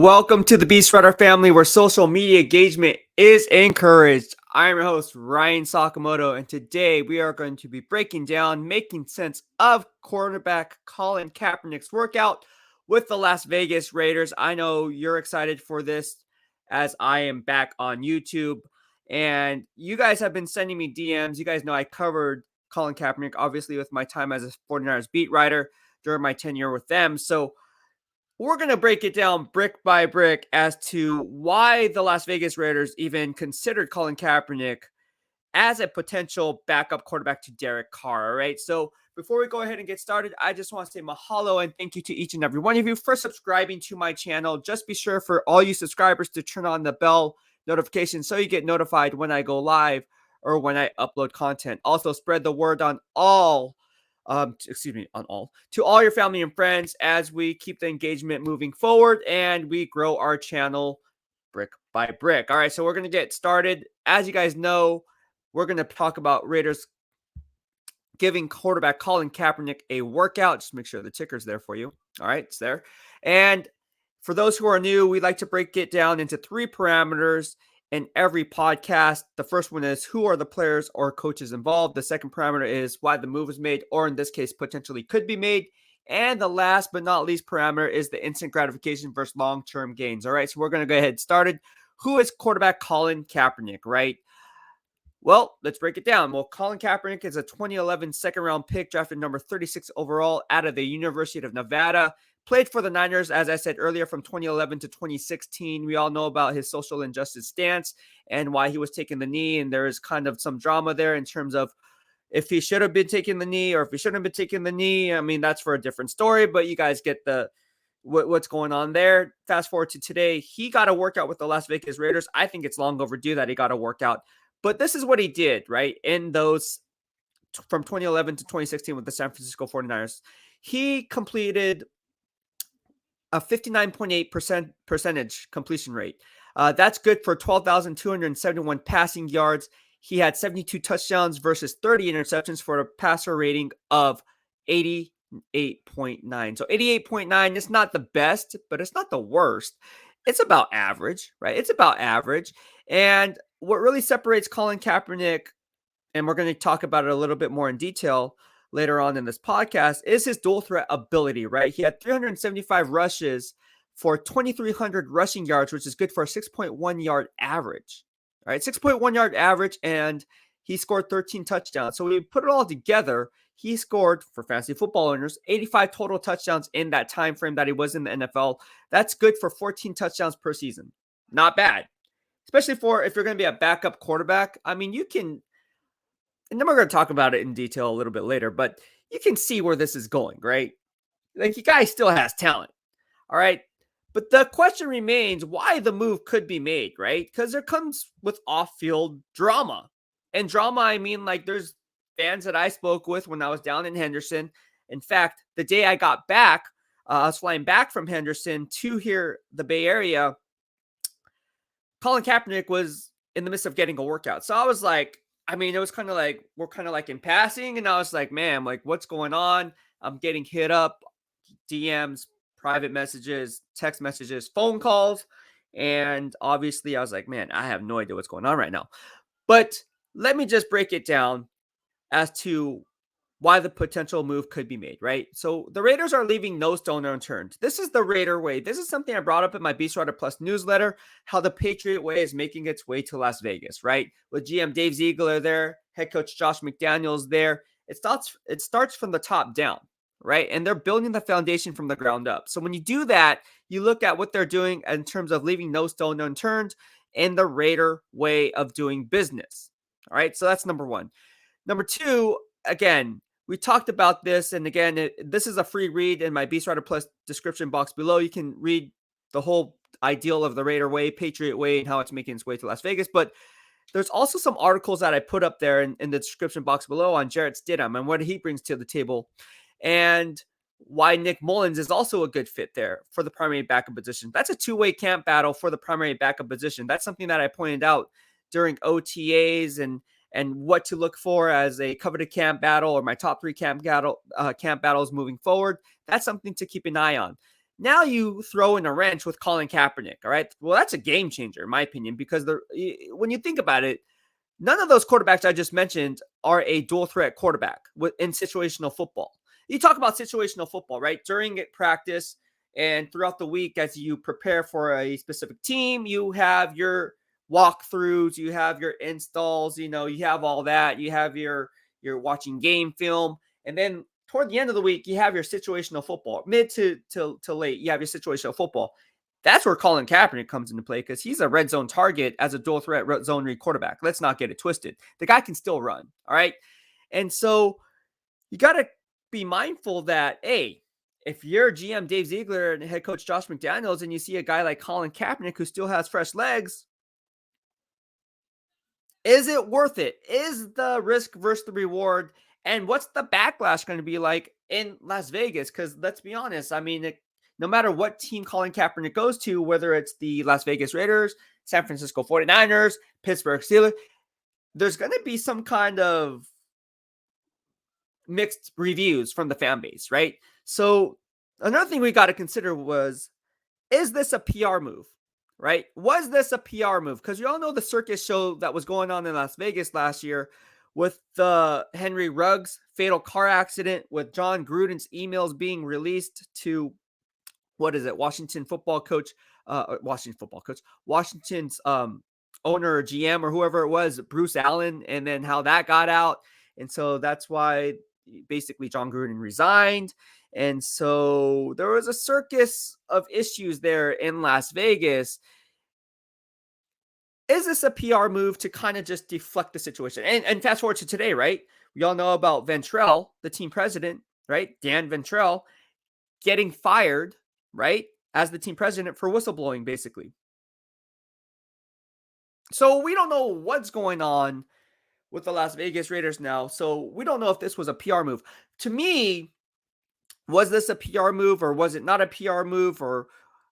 Welcome to the BEASTwriter family, where social media engagement is encouraged. I'm your host, Ryan Sakamoto, and today we are going to be breaking down, making sense of quarterback Colin Kaepernick's workout with the Las Vegas Raiders. I know you're excited for this as I am back on YouTube, and you guys have been sending me DMs. You guys know I covered Colin Kaepernick, obviously, with my time as a 49ers beat writer during my tenure with them. So we're going to break it down brick by brick as to why the Las Vegas Raiders even considered Colin Kaepernick as a potential backup quarterback to Derek Carr. All right. So before we go ahead and get started, I just want to say mahalo and thank you to each and every one of you for subscribing to my channel. Just be sure for all you subscribers to turn on the bell notification so you get notified when I go live or when I upload content. Also, spread the word on all to all your family and friends as we keep the engagement moving forward and we grow our channel brick by brick. All right, so we're going to get started. As you guys know, we're going to talk about Raiders giving quarterback Colin Kaepernick a workout. Just make sure the ticker's there for you. All right, it's there. And for those who are new, we like to break it down into three parameters in every podcast. The first one is who are the players or coaches involved. The second parameter is why the move was made, or in this case, potentially could be made. And the last but not least parameter is the instant gratification versus long-term gains. All right, so we're going to go ahead and start. Who is quarterback Colin Kaepernick, right? Well, let's break it down. Well, Colin Kaepernick is a 2011 second-round pick, drafted number 36 overall out of the University of Nevada. Played for the Niners, as I said earlier, from 2011 to 2016. We all know about his social injustice stance and why he was taking the knee. And there is kind of some drama there in terms of if he should have been taking the knee or if he shouldn't have been taking the knee. I mean, that's for a different story, but you guys get what's going on there. Fast forward to today. He got a workout with the Las Vegas Raiders. I think it's long overdue that he got a workout. But this is what he did, right? In those from 2011 to 2016 with the San Francisco 49ers. He completed a 59.8% percentage completion rate. That's good for 12,271 passing yards. He had 72 touchdowns versus 30 interceptions for a passer rating of 88.9. So 88.9 is not the best, but it's not the worst. It's about average, right? It's about average. And what really separates Colin Kaepernick, and we're going to talk about it a little bit more in detail later on in this podcast, is his dual threat ability, right? He had 375 rushes for 2,300 rushing yards, which is good for a 6.1 yard average, right? 6.1 yard average, and he scored 13 touchdowns. So when we put it all together, he scored, for fantasy football owners, 85 total touchdowns in that time frame that he was in the NFL. That's good for 14 touchdowns per season. Not bad, especially for if you're going to be a backup quarterback. I mean, you can, and then we're going to talk about it in detail a little bit later, but you can see where this is going, right? Like, the guy still has talent, all right? But the question remains why the move could be made, right? Because there comes with off-field drama. And drama, I mean, like, there's fans that I spoke with when I was down in Henderson. In fact, the day I got back, I was flying back from Henderson to here, the Bay Area. Colin Kaepernick was in the midst of getting a workout. So I was like, I mean, it was kind of like, we're kind of like in passing. And I was like, man, like, what's going on? I'm getting hit up, DMs, private messages, text messages, phone calls. And obviously I was like, man, I have no idea what's going on right now. But let me just break it down as to why the potential move could be made, right? So the Raiders are leaving no stone unturned. This is the Raider way. This is something I brought up in my BEASTwriter Plus newsletter, how the Patriot way is making its way to Las Vegas, right? With GM Dave Ziegler there, head coach Josh McDaniels there. It starts from the top down, right? And they're building the foundation from the ground up. So when you do that, you look at what they're doing in terms of leaving no stone unturned and the Raider way of doing business. All right, so that's number one. Number two, again, we talked about this, and again, this is a free read in my BEASTwriter Plus description box below. You can read the whole ideal of the Raider way, Patriot way, and how it's making its way to Las Vegas. But there's also some articles that I put up there in the description box below on Jarrett Stidham and what he brings to the table, and why Nick Mullens is also a good fit there for the primary backup position. That's a two-way camp battle for the primary backup position. That's something that I pointed out during OTAs and what to look for as a coveted camp battle or my top three camp battles moving forward. That's something to keep an eye on. Now you throw in a wrench with Colin Kaepernick. All right. Well, that's a game changer, in my opinion, because when you think about it, none of those quarterbacks I just mentioned are a dual threat quarterback in situational football. You talk about situational football, right? During practice and throughout the week, as you prepare for a specific team, you have your walkthroughs, you have your installs, you have all that. You have you're watching game film, and then toward the end of the week, you have your situational football. Mid to late, you have your situational football. That's where Colin Kaepernick comes into play because he's a red zone target as a dual threat zone read quarterback. Let's not get it twisted. The guy can still run. All right. And so you got to be mindful that, hey, if you're GM Dave Ziegler and head coach Josh McDaniels and you see a guy like Colin Kaepernick who still has fresh legs, is it worth it? Is the risk versus the reward? And what's the backlash going to be like in Las Vegas? Because let's be honest, I mean, no matter what team Colin Kaepernick goes to, whether it's the Las Vegas Raiders, San Francisco 49ers, Pittsburgh Steelers, there's going to be some kind of mixed reviews from the fan base, right? So another thing we got to consider is this a PR move, right? Was this a PR move? Because you all know the circus show that was going on in Las Vegas last year with the Henry Ruggs fatal car accident, with John Gruden's emails being released to, Washington's owner or GM or whoever it was, Bruce Allen, and then how that got out. And so that's why basically John Gruden resigned. And so there was a circus of issues there in Las Vegas. Is this a PR move to kind of just deflect the situation? And fast forward to today, right? We all know about Ventrell, the team president, right? Dan Ventrell getting fired, right? As the team president for whistleblowing, basically. So we don't know what's going on with the Las Vegas Raiders now. So we don't know if this was a PR move. To me, was this a PR move or was it not a PR move? Or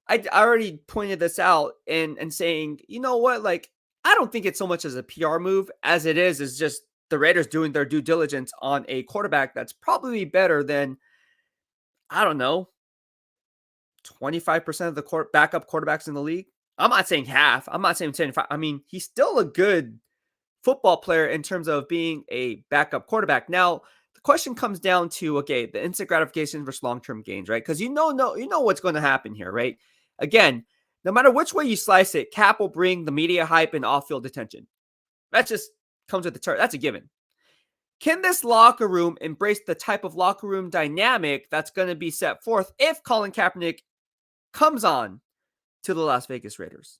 I already pointed this out and saying, you know what, like, I don't think it's so much as a PR move as it is just the Raiders doing their due diligence on a quarterback that's probably better than, I don't know, 25% of the backup quarterbacks in the league. I'm not saying half. I'm not saying 75. I mean, he's still a good football player in terms of being a backup quarterback. Now, the question comes down to, okay, the instant gratification versus long-term gains, right? Because you know what's going to happen here, right? Again, no matter which way you slice it, Cap will bring the media hype and off-field attention. That just comes with the turn. That's a given. Can this locker room embrace the type of locker room dynamic that's going to be set forth if Colin Kaepernick comes on to the Las Vegas Raiders?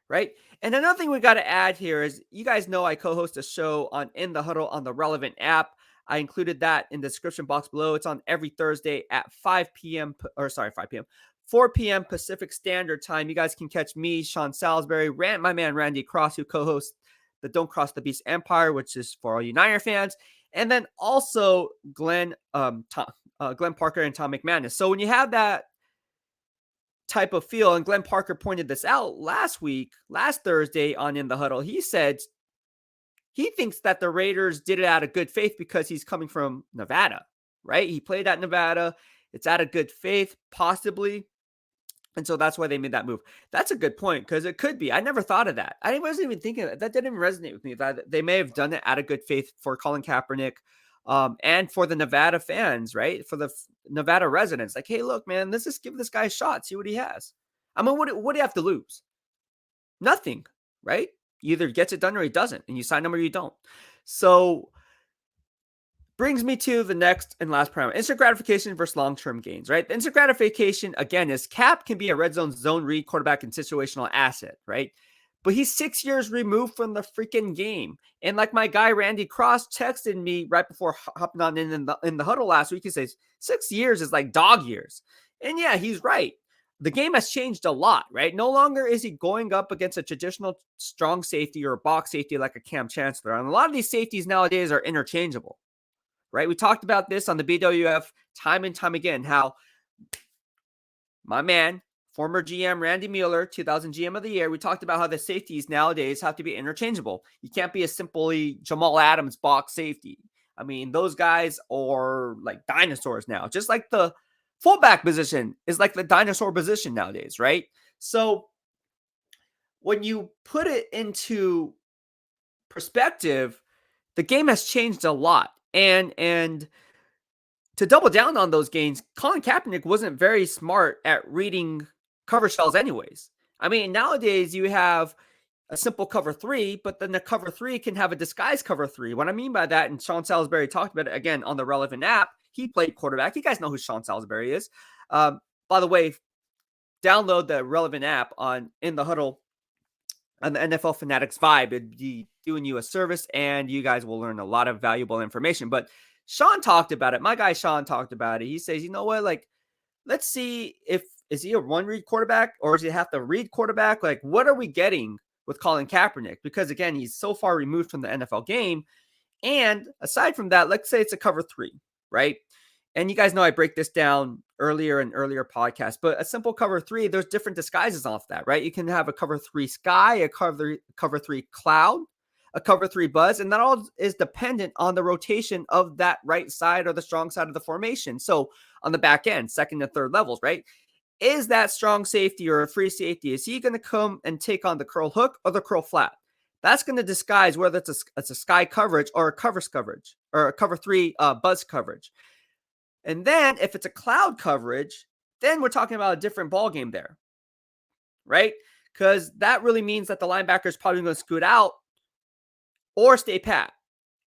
Right? And another thing we got to add here is, you guys know I co-host a show on In the Huddle on the Relevant app. I included that in the description box below. It's on every Thursday at 4 p.m. Pacific Standard Time. You guys can catch me, Sean Salisbury, my man Randy Cross, who co-hosts the Don't Cross the Beast Empire, which is for all you Niner fans, and then also Glenn Parker and Tom McManus. So when you have that type of feel, and Glenn Parker pointed this out last Thursday on In the Huddle, he said he thinks that the Raiders did it out of good faith because he's coming from Nevada, right? He played at Nevada. It's out of good faith, possibly. And so that's why they made that move. That's a good point, because it could be. I never thought of that. I wasn't even thinking of that. That didn't even resonate with me. That they may have done it out of good faith for Colin Kaepernick, and for the Nevada fans, right? For the Nevada residents. Like, hey, look, man, let's just give this guy a shot, see what he has. I mean, what do you have to lose? Nothing, right? He either gets it done or he doesn't, and you sign him or you don't. So brings me to the next and last parameter: instant gratification versus long-term gains, right? The instant gratification, again, is Cap can be a red zone read quarterback and situational asset, right? But he's 6 years removed from the freaking game. And like my guy Randy Cross texted me right before hopping on in the huddle last week, he says 6 years is like dog years. And yeah, he's right. The game has changed a lot, right? No longer is he going up against a traditional strong safety or a box safety like a Cam Chancellor. And a lot of these safeties nowadays are interchangeable, right? We talked about this on the BWF time and time again, how my man, former GM Randy Mueller, 2000 GM of the year, we talked about how the safeties nowadays have to be interchangeable. You can't be a simply Jamal Adams box safety. I mean, those guys are like dinosaurs now, just like the fullback position is like the dinosaur position nowadays, right? So when you put it into perspective, the game has changed a lot. And to double down on those gains, Colin Kaepernick wasn't very smart at reading cover shells anyways. I mean, nowadays you have a simple cover three, but then the cover three can have a disguised cover three. What I mean by that, and Sean Salisbury talked about it again on the relevant app, he played quarterback. You guys know who Sean Salisbury is. By the way, download the relevant app on In the Huddle on the NFL Fanatics Vibe. It'd be doing you a service, and you guys will learn a lot of valuable information. But Sean talked about it. My guy Sean talked about it. He says, you know what, like, let's see if is he a one read quarterback or does he have to read quarterback? Like, what are we getting with Colin Kaepernick? Because again, he's so far removed from the NFL game. And aside from that, let's say it's a cover three, right? And you guys know I break this down earlier in earlier podcasts, but a simple cover three, there's different disguises off that, right? You can have a cover three sky, a cover three cloud, a cover three buzz, and that all is dependent on the rotation of that right side or the strong side of the formation. So on the back end, second and third levels, right? Is that strong safety or a free safety? Is he going to come and take on the curl hook or the curl flat? That's going to disguise whether it's a sky coverage or a covers coverage or a cover three buzz coverage. And then if it's a cloud coverage, then we're talking about a different ball game there, right? Because that really means that the linebacker is probably going to scoot out or stay pat.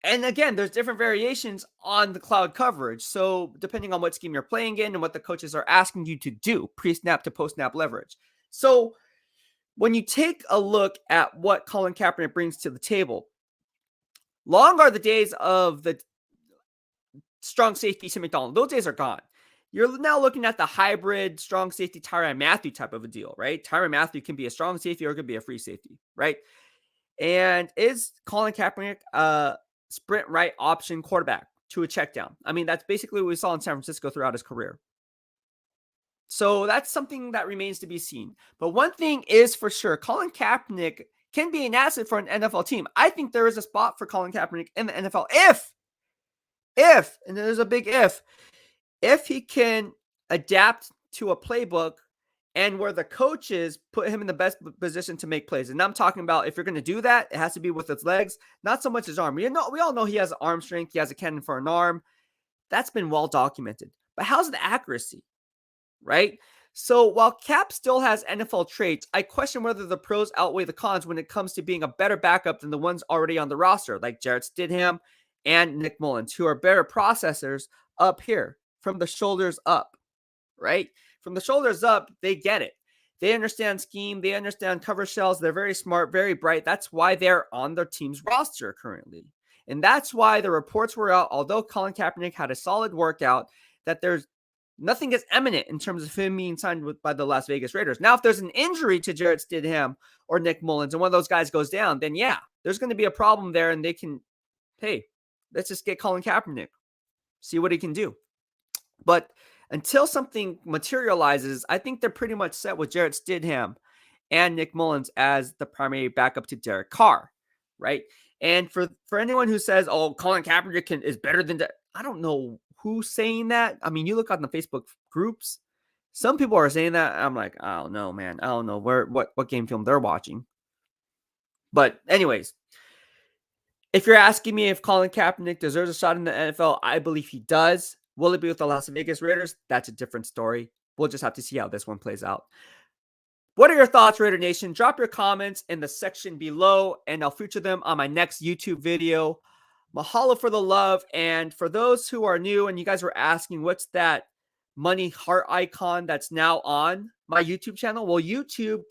And again, there's different variations on the cloud coverage. So depending on what scheme you're playing in and what the coaches are asking you to do, pre-snap to post-snap leverage. So when you take a look at what Colin Kaepernick brings to the table, long are the days of the strong safety Tim McDonald. Those days are gone. You're now looking at the hybrid strong safety Tyrann Mathieu type of a deal, right? Tyrann Mathieu can be a strong safety or it could be a free safety, right? And is Colin Kaepernick a sprint right option quarterback to a check down? I mean, that's basically what we saw in San Francisco throughout his career. So that's something that remains to be seen. But one thing is for sure, Colin Kaepernick can be an asset for an NFL team. I think there is a spot for Colin Kaepernick in the NFL if, and there's a big if he can adapt to a playbook and where the coaches put him in the best position to make plays. And I'm talking about if you're going to do that, it has to be with his legs, not so much his arm. We all know he has arm strength. He has a cannon for an arm. That's been well documented. But how's the accuracy, right? So while Cap still has NFL traits, I question whether the pros outweigh the cons when it comes to being a better backup than the ones already on the roster, like Jarrett Stidham and Nick Mullens, who are better processors up here from the shoulders up, right? From the shoulders up, they get it. They understand scheme. They understand cover shells. They're very smart, very bright. That's why they're on their team's roster currently. And that's why the reports were out, although Colin Kaepernick had a solid workout, that there's nothing is imminent in terms of him being signed by the Las Vegas Raiders. Now, if there's an injury to Jarrett Stidham or Nick Mullens and one of those guys goes down, then yeah, there's going to be a problem there and they can, hey, let's just get Colin Kaepernick, see what he can do. But until something materializes, I think they're pretty much set with Jarrett Stidham and Nick Mullens as the primary backup to Derek Carr, right? And for anyone who says, oh, Colin Kaepernick is better than that, I don't know who's saying that. I mean, you look on the Facebook groups, some people are saying that. I'm like, I don't know, man. I don't know what game film they're watching. But anyways, if you're asking me if Colin Kaepernick deserves a shot in the NFL, I believe he does. Will it be with the Las Vegas Raiders? That's a different story. We'll just have to see how this one plays out. What are your thoughts, Raider Nation? Drop your comments in the section below, and I'll feature them on my next YouTube video. Mahalo for the love. And for those who are new and you guys were asking, what's that money heart icon that's now on my YouTube channel? Well, YouTube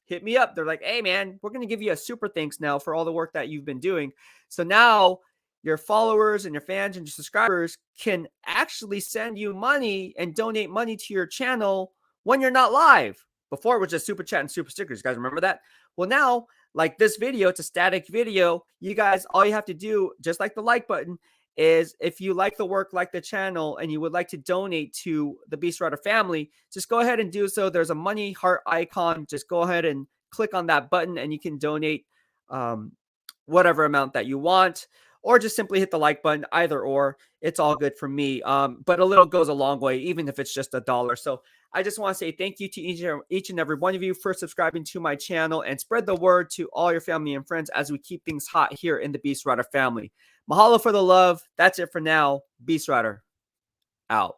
hit me up. They're like, hey, man, we're going to give you a super thanks now for all the work that you've been doing. So now your followers and your fans and your subscribers can actually send you money and donate money to your channel when you're not live. Before it was just super chat and super stickers. You guys remember that? Well, now, like this video, it's a static video. You guys, all you have to do, just like the like button, is if you like the work, like the channel, and you would like to donate to the BEASTwriter family, just go ahead and do so. There's a money heart icon. Just go ahead and click on that button and you can donate whatever amount that you want. or just simply hit the like button. Either or, it's all good for me. But a little goes a long way, even if it's just $1. So I just want to say thank you to each and every one of you for subscribing to my channel, and spread the word to all your family and friends as we keep things hot here in the BEASTwriter family. Mahalo for the love. That's it for now. BEASTwriter out.